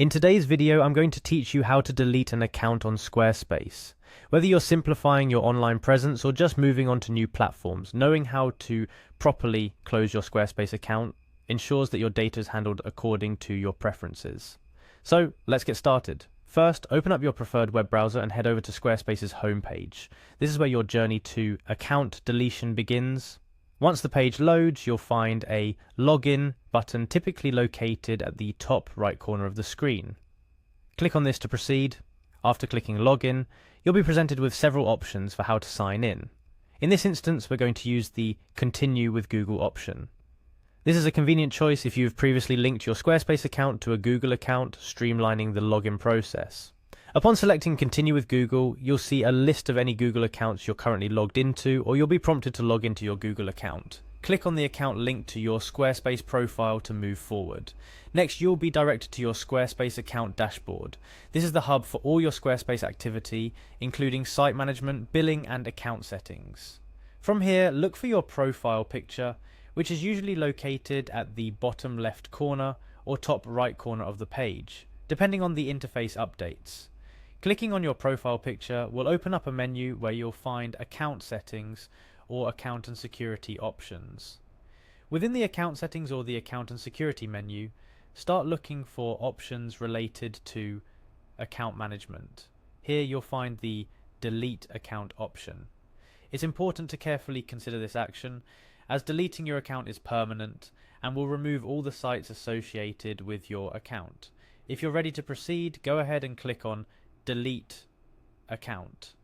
In today's video, I'm going to teach you how to delete an account on Squarespace. Whether you're simplifying your online presence or just moving on to new platforms, knowing how to properly close your Squarespace account ensures that your data is handled according to your preferences. So let's get started. First, open up your preferred web browser and head over to Squarespace's homepage. This is where your journey to account deletion begins. Once the page loads, you'll find a login button typically located at the top right corner of the screen. Click on this to proceed. After clicking login, you'll be presented with several options for how to sign in. In this instance, we're going to use the Continue with Google option. This is a convenient choice if you've previously linked your Squarespace account to a Google account, streamlining the login process. Upon selecting Continue with Google, you'll see a list of any Google accounts you're currently logged into, or you'll be prompted to log into your Google account. Click on the account linked to your Squarespace profile to move forward. Next, you'll be directed to your Squarespace account dashboard. This is the hub for all your Squarespace activity, including site management, billing, and account settings. From here, look for your profile picture, which is usually located at the bottom left corner or top right corner of the page, depending on the interface updates. Clicking on your profile picture will open up a menu where you'll find account settings or account and security options. Within the account settings or the account and security menu, start looking for options related to account management. Here you'll find the delete account option. It's important to carefully consider this action, as deleting your account is permanent and will remove all the sites associated with your account. If you're ready to proceed, go ahead and click on Delete Account.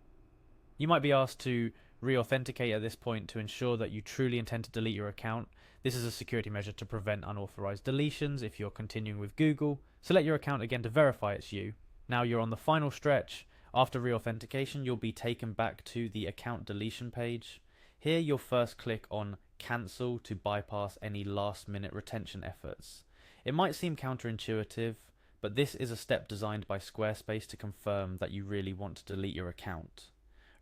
You might be asked to re-authenticate at this point to ensure that you truly intend to delete your account. This is a security measure to prevent unauthorized deletions. If you're continuing with Google, select your account again to verify it's you. Now you're on the final stretch. After re-authentication, you'll be taken back to the account deletion page. Here you'll first click on Cancel to bypass any last-minute retention efforts. It might seem counterintuitive, but this is a step designed by Squarespace to confirm that you really want to delete your account.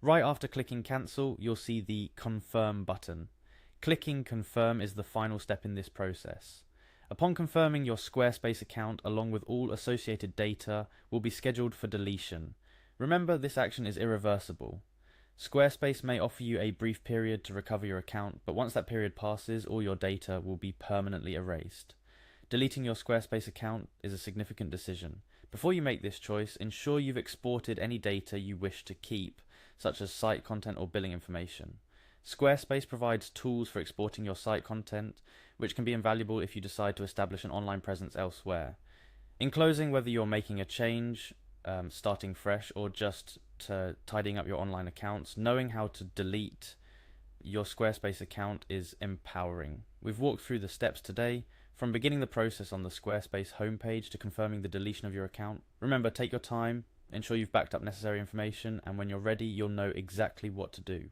Right after clicking Cancel, you'll see the Confirm button. Clicking Confirm is the final step in this process. Upon confirming, your Squarespace account along with all associated data will be scheduled for deletion. Remember, this action is irreversible. Squarespace may offer you a brief period to recover your account, but once that period passes, all your data will be permanently erased. Deleting your Squarespace account is a significant decision. Before you make this choice, ensure you've exported any data you wish to keep, such as site content or billing information. Squarespace provides tools for exporting your site content, which can be invaluable if you decide to establish an online presence elsewhere. In closing, whether you're making a change, starting fresh, or just tidying up your online accounts, knowing how to delete your Squarespace account is empowering. We've walked through the steps today, from beginning the process on the Squarespace homepage to confirming the deletion of your account. Remember, take your time, ensure you've backed up necessary information, and when you're ready, you'll know exactly what to do.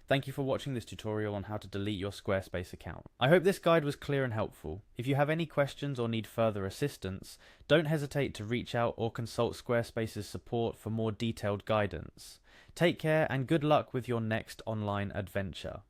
Thank you for watching this tutorial on how to delete your Squarespace account. I hope this guide was clear and helpful. If you have any questions or need further assistance, don't hesitate to reach out or consult Squarespace's support for more detailed guidance. Take care and good luck with your next online adventure.